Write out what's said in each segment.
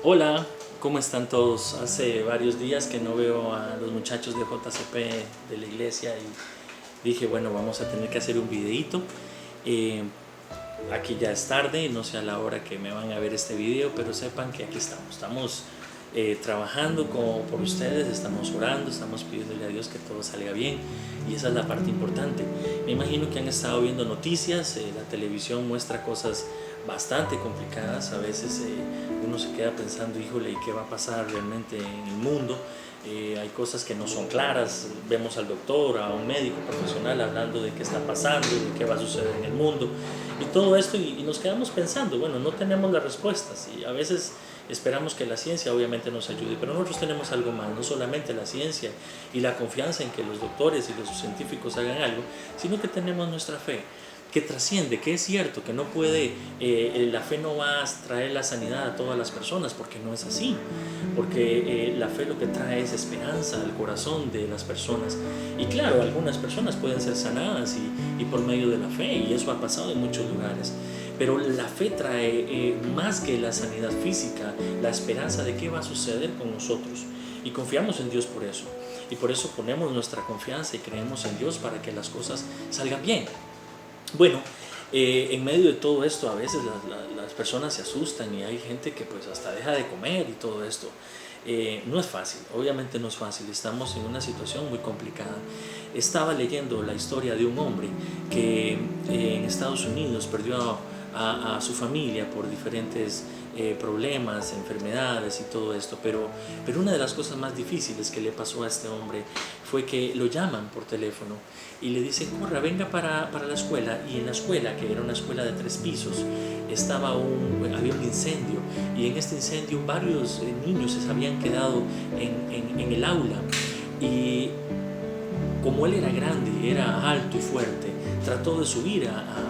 Hola, ¿cómo están todos? Hace varios días que no veo a los muchachos de JCP de la iglesia y dije, bueno, vamos a tener que hacer un videíto. Eh, Aquí ya es tarde, no sé a la hora que me van a ver este video, pero sepan que aquí estamos trabajando por ustedes, estamos orando, estamos pidiéndole a Dios que todo salga bien y esa es la parte importante. Me imagino que han estado viendo noticias, la televisión muestra cosas bastante complicadas, a veces uno se queda pensando, híjole, ¿y qué va a pasar realmente en el mundo? Hay cosas que no son claras, vemos al doctor, a un médico profesional hablando de qué está pasando, de qué va a suceder en el mundo y todo esto y nos quedamos pensando, bueno, no tenemos las respuestas y a veces esperamos que la ciencia obviamente nos ayude, pero nosotros tenemos algo más, no solamente la ciencia y la confianza en que los doctores y los científicos hagan algo, sino que tenemos nuestra fe que trasciende, que es cierto, que no puede, la fe no va a traer la sanidad a todas las personas, porque no es así, porque la fe lo que trae es esperanza al corazón de las personas. Y claro, algunas personas pueden ser sanadas y por medio de la fe, y eso ha pasado en muchos lugares. Pero la fe trae más que la sanidad física, la esperanza de qué va a suceder con nosotros. Y confiamos en Dios por eso. Y por eso ponemos nuestra confianza y creemos en Dios para que las cosas salgan bien. Bueno, en medio de todo esto a veces las personas se asustan y hay gente que pues hasta deja de comer y todo esto. No es fácil, obviamente no es fácil, estamos en una situación muy complicada. Estaba leyendo la historia de un hombre que en Estados Unidos perdió a su familia por diferentes problemas, enfermedades y todo esto, pero una de las cosas más difíciles que le pasó a este hombre fue que lo llaman por teléfono y le dicen, corra, venga para la escuela. Y en la escuela, que era una escuela de 3 pisos, había un incendio y en este incendio varios niños se habían quedado en el aula y como él era grande, era alto y fuerte, trató de subir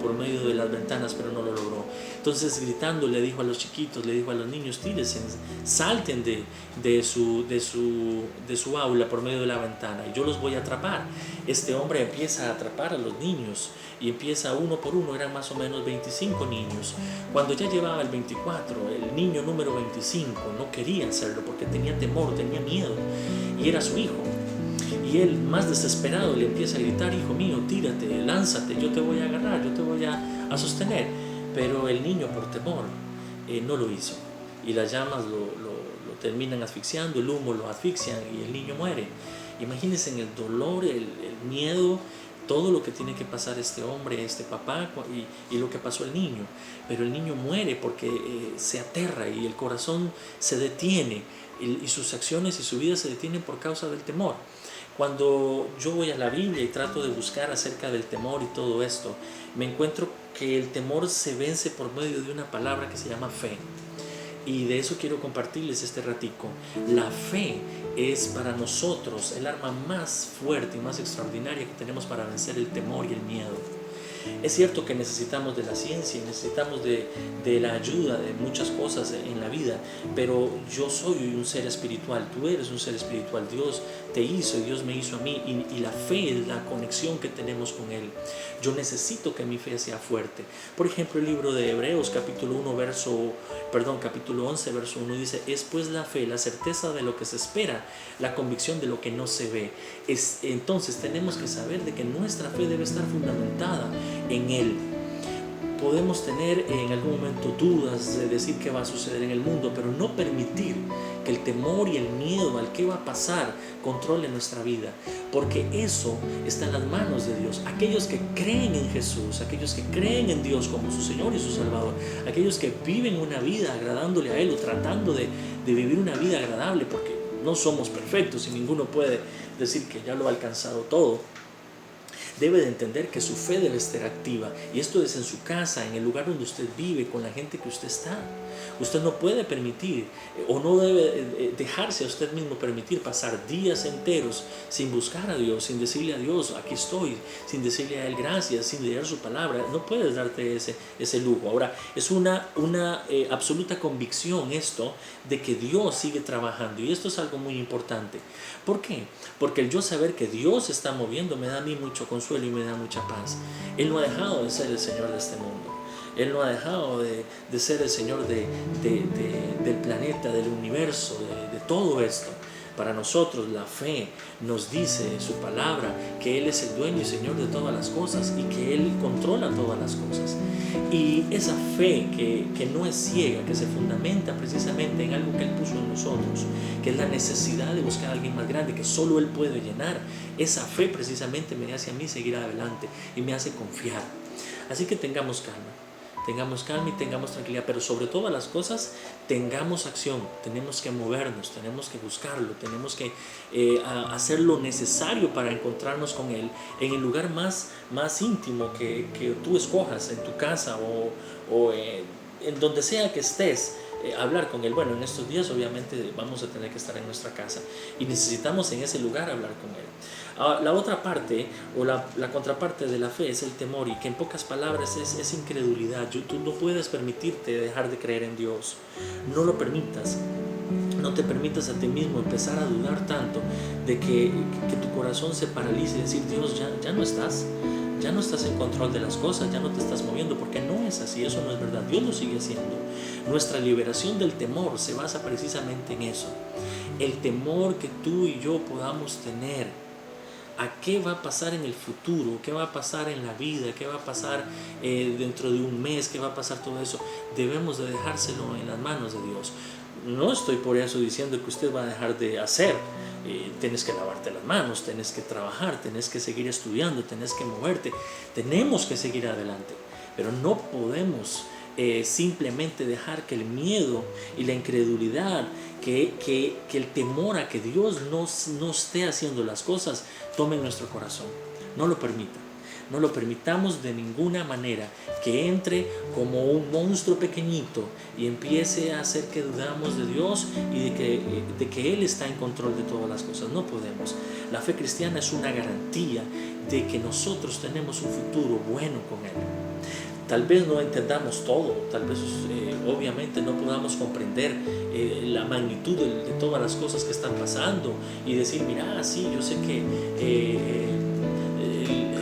por medio de las ventanas, pero no lo logró. Entonces gritando le dijo a los chiquitos, le dijo a los niños, tírense, salten de su aula por medio de la ventana y yo los voy a atrapar. Este hombre empieza a atrapar a los niños y empieza uno por uno, eran más o menos 25 niños. Cuando ya llevaba el 24, el niño número 25 no quería hacerlo porque tenía temor, tenía miedo y era su hijo. Y él, más desesperado, le empieza a gritar, hijo mío, tírate, lánzate, yo te voy a agarrar, yo te voy a sostener. Pero el niño, por temor, no lo hizo. Y las llamas lo terminan asfixiando, el humo lo asfixia y el niño muere. Imagínense en el dolor, el miedo, todo lo que tiene que pasar este hombre, este papá y lo que pasó al niño. Pero el niño muere porque se aterra y el corazón se detiene y sus acciones y su vida se detienen por causa del temor. Cuando yo voy a la Biblia y trato de buscar acerca del temor y todo esto, me encuentro que el temor se vence por medio de una palabra que se llama fe. Y de eso quiero compartirles este ratico. La fe es para nosotros el arma más fuerte y más extraordinaria que tenemos para vencer el temor y el miedo. Es cierto que necesitamos de la ciencia, necesitamos de la ayuda de muchas cosas en la vida, pero yo soy un ser espiritual, tú eres un ser espiritual, Dios te hizo y Dios me hizo a mí y la fe es la conexión que tenemos con Él. Yo necesito que mi fe sea fuerte. Por ejemplo, el libro de Hebreos capítulo 11 verso 1 dice, es pues la fe, la certeza de lo que se espera, la convicción de lo que no se ve. Entonces tenemos que saber de que nuestra fe debe estar fundamentada en Él. Podemos tener en algún momento dudas de decir qué va a suceder en el mundo, pero no permitir que el temor y el miedo al qué va a pasar controle nuestra vida, porque eso está en las manos de Dios. Aquellos que creen en Jesús, aquellos que creen en Dios como su Señor y su Salvador, aquellos que viven una vida agradándole a Él o tratando de vivir una vida agradable, porque no somos perfectos y ninguno puede decir que ya lo ha alcanzado todo, debe de entender que su fe debe estar activa, y esto es en su casa, en el lugar donde usted vive, con la gente que usted está. Usted no puede permitir o no debe dejarse a usted mismo permitir pasar días enteros sin buscar a Dios, sin decirle a Dios, aquí estoy, sin decirle a Él gracias, sin leer su palabra. No puedes darte ese lujo. Ahora, es una absoluta convicción esto de que Dios sigue trabajando, y esto es algo muy importante. ¿Por qué? Porque el yo saber que Dios se está moviendo me da a mí mucho consuelo y me da mucha paz. Él no ha dejado de ser el Señor de este mundo. Él no ha dejado de ser el Señor del planeta, del universo, de todo esto. Para nosotros la fe nos dice su palabra que Él es el dueño y Señor de todas las cosas y que Él controla todas las cosas. Y esa fe que no es ciega, que se fundamenta precisamente en algo que Él puso en nosotros, que es la necesidad de buscar a alguien más grande, que solo Él puede llenar, esa fe precisamente me hace a mí seguir adelante y me hace confiar. Así que tengamos calma y tengamos tranquilidad, pero sobre todas las cosas tengamos acción. Tenemos que movernos, tenemos que buscarlo, tenemos que hacer lo necesario para encontrarnos con Él en el lugar más íntimo que tú escojas, en tu casa o en donde sea que estés. Hablar con Él. Bueno, en estos días obviamente vamos a tener que estar en nuestra casa y necesitamos en ese lugar hablar con Él. La otra parte o la contraparte de la fe es el temor, y que en pocas palabras es incredulidad. Tú no puedes permitirte dejar de creer en Dios. No lo permitas. No te permitas a ti mismo empezar a dudar tanto de que tu corazón se paralice y decir: Dios, ya no estás en control de las cosas, ya no te estás moviendo, porque no es así, eso no es verdad. Dios lo sigue haciendo. Nuestra liberación del temor se basa precisamente en eso. El temor que tú y yo podamos tener a qué va a pasar en el futuro, qué va a pasar en la vida, qué va a pasar dentro de un mes, qué va a pasar todo eso, debemos de dejárselo en las manos de Dios. No estoy por eso diciendo que usted va a dejar de hacer. Tienes que lavarte las manos, tienes que trabajar, tienes que seguir estudiando, tienes que moverte, tenemos que seguir adelante, pero no podemos simplemente dejar que el miedo y la incredulidad, que el temor a que Dios no esté haciendo las cosas tome nuestro corazón. No lo permita. No lo permitamos de ninguna manera, que entre como un monstruo pequeñito y empiece a hacer que dudamos de Dios y de que Él está en control de todas las cosas. No podemos. La fe cristiana es una garantía de que nosotros tenemos un futuro bueno con Él. Tal vez no entendamos todo, tal vez obviamente no podamos comprender la magnitud de todas las cosas que están pasando y decir: mira, sí, yo sé que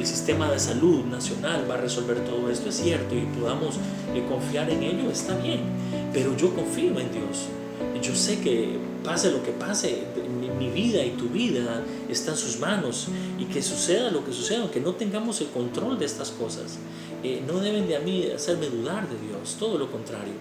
el sistema de salud nacional va a resolver todo esto, es cierto, y podamos confiar en ello, está bien, pero yo confío en Dios. Yo sé que pase lo que pase, mi vida y tu vida está en sus manos, y que suceda lo que suceda, aunque no tengamos el control de estas cosas, no deben de a mí hacerme dudar de Dios, todo lo contrario.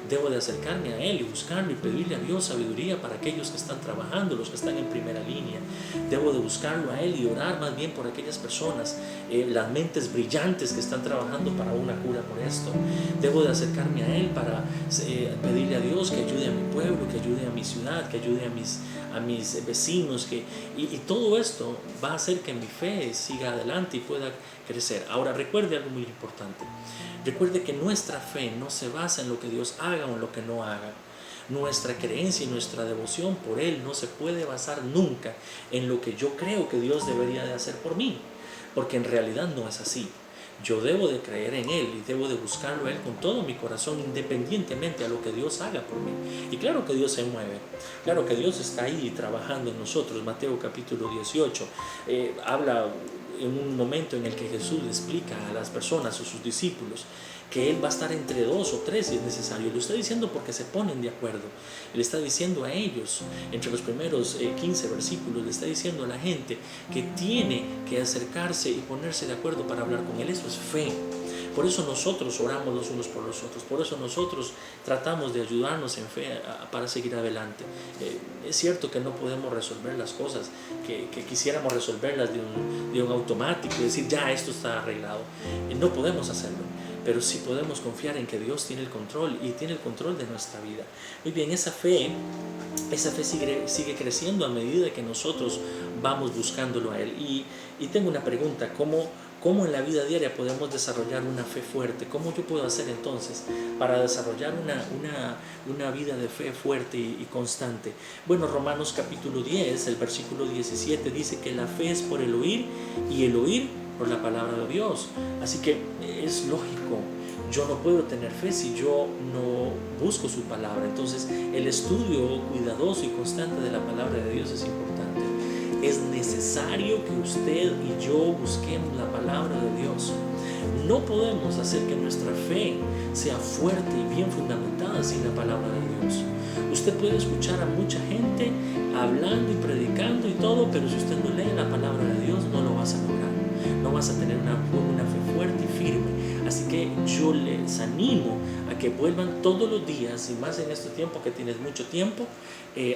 Debo de acercarme a Él y buscarlo y pedirle a Dios sabiduría para aquellos que están trabajando, los que están en primera línea. Debo de buscarlo a Él y orar más bien por aquellas personas, las mentes brillantes que están trabajando para una cura por esto. Debo de acercarme a Él para pedirle a Dios que ayude a mi pueblo, que ayude a mi ciudad, que ayude a mis vecinos, y todo esto va a hacer que mi fe siga adelante y pueda crecer. Ahora, recuerde algo muy importante. Recuerde que nuestra fe no se basa en lo que Dios haga o en lo que no haga. Nuestra creencia y nuestra devoción por Él no se puede basar nunca en lo que yo creo que Dios debería de hacer por mí, porque en realidad no es así. Yo debo de creer en Él y debo de buscarlo a Él con todo mi corazón, independientemente a lo que Dios haga por mí. Y claro que Dios se mueve, claro que Dios está ahí trabajando en nosotros. Mateo capítulo 18 habla en un momento en el que Jesús le explica a las personas, a sus discípulos, que Él va a estar entre 2 o 3 si es necesario. Lo está diciendo porque se ponen de acuerdo. Él está diciendo a ellos, entre los primeros 15 versículos, le está diciendo a la gente que tiene que acercarse y ponerse de acuerdo para hablar con Él. Eso es fe. Por eso nosotros oramos los unos por los otros, por eso nosotros tratamos de ayudarnos en fe para seguir adelante. Es cierto que no podemos resolver las cosas que quisiéramos resolverlas de un automático y decir: ya, esto está arreglado. No podemos hacerlo, pero sí podemos confiar en que Dios tiene el control y tiene el control de nuestra vida. Muy bien, esa fe sigue creciendo a medida que nosotros vamos buscándolo a Él. Y tengo una pregunta: ¿Cómo en la vida diaria podemos desarrollar una fe fuerte? ¿Cómo yo puedo hacer entonces para desarrollar una vida de fe fuerte y constante? Bueno, Romanos capítulo 10, el versículo 17 dice que la fe es por el oír y el oír por la palabra de Dios. Así que es lógico. Yo no puedo tener fe si yo no busco su palabra. Entonces, el estudio cuidadoso y constante de la palabra de Dios es importante. Es necesario que usted y yo busquemos la palabra de Dios. No podemos hacer que nuestra fe sea fuerte y bien fundamentada sin la palabra de Dios. Usted puede escuchar a mucha gente hablando y predicando y todo, pero si usted no lee la palabra de Dios, no lo vas a lograr. No vas a tener una fe fuerte y firme. Así que yo les animo a que vuelvan todos los días, y más en este tiempo que tienes mucho tiempo,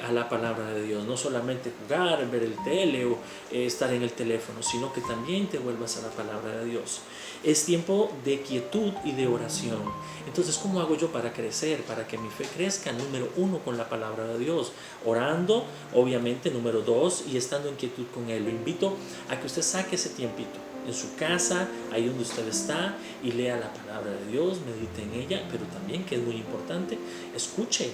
a la palabra de Dios. No solamente jugar, ver el tele o estar en el teléfono, sino que también te vuelvas a la palabra de Dios. Es tiempo de quietud y de oración. Entonces, ¿cómo hago yo para crecer? Para que mi fe crezca, número 1, con la palabra de Dios. Orando, obviamente, número 2, y estando en quietud con Él. Lo invito a que usted saque ese tiempito en su casa, ahí donde usted está, y lea la palabra de Dios, medite en ella, pero también, que es muy importante, escuche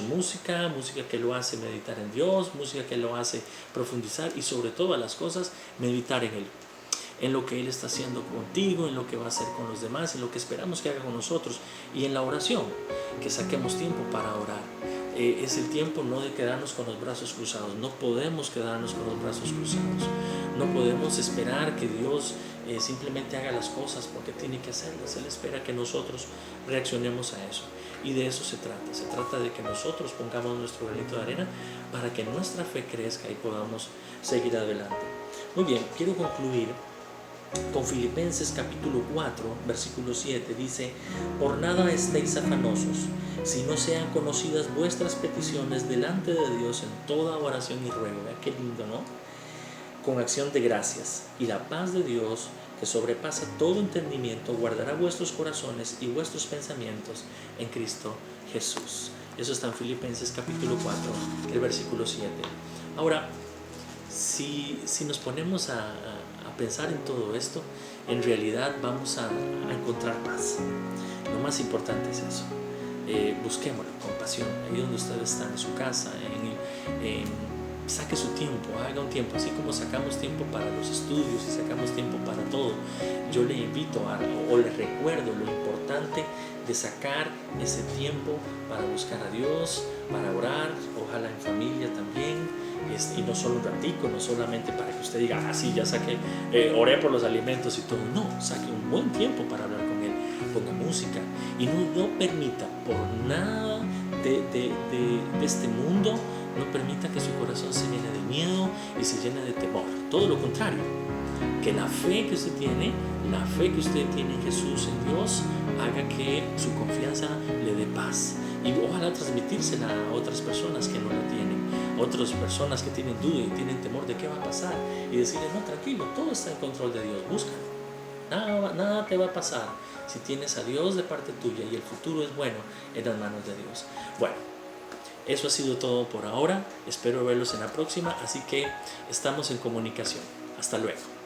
música que lo hace meditar en Dios, música que lo hace profundizar, y sobre todas las cosas, meditar en Él, en lo que Él está haciendo contigo, en lo que va a hacer con los demás, en lo que esperamos que haga con nosotros, y en la oración, que saquemos tiempo para orar. Es el tiempo no de quedarnos con los brazos cruzados. No podemos quedarnos con los brazos cruzados. No podemos esperar que Dios simplemente haga las cosas porque tiene que hacerlas. Él espera que nosotros reaccionemos a eso. Y de eso se trata. Se trata de que nosotros pongamos nuestro granito de arena para que nuestra fe crezca y podamos seguir adelante. Muy bien, quiero concluir con Filipenses capítulo 4, versículo 7. Dice: por nada estéis afanosos, si no sean conocidas vuestras peticiones delante de Dios en toda oración y ruego. Vea qué lindo, ¿no? Con acción de gracias, y la paz de Dios, que sobrepasa todo entendimiento, guardará vuestros corazones y vuestros pensamientos en Cristo Jesús. Eso está en Filipenses capítulo 4, el versículo 7. Ahora, si nos ponemos a pensar en todo esto, en realidad vamos a encontrar paz. Lo más importante es eso. Busquémoslo con pasión, ahí donde usted está, en su casa, saque su tiempo, haga un tiempo, así como sacamos tiempo para los estudios y sacamos tiempo para todo. Yo le invito o le recuerdo lo importante de sacar ese tiempo para buscar a Dios, para orar, ojalá en familia también. Y no solo un ratico, no solamente para que usted diga, sí, ya saqué, oré por los alimentos y todo. No, saque un buen tiempo para hablar con Él, ponga música y no permita por nada de este mundo, no permita que su corazón se llene de miedo y se llene de temor. Todo lo contrario, que la fe que usted tiene en Jesús, en Dios, haga que su confianza le dé paz. Y ojalá transmitírsela a otras personas que no la tienen, otras personas que tienen duda y tienen temor de qué va a pasar, y decirles: no, tranquilo, todo está en control de Dios, busca. Nada te va a pasar si tienes a Dios de parte tuya, y el futuro es bueno en las manos de Dios. Bueno, eso ha sido todo por ahora. Espero verlos en la próxima, así que estamos en comunicación. Hasta luego.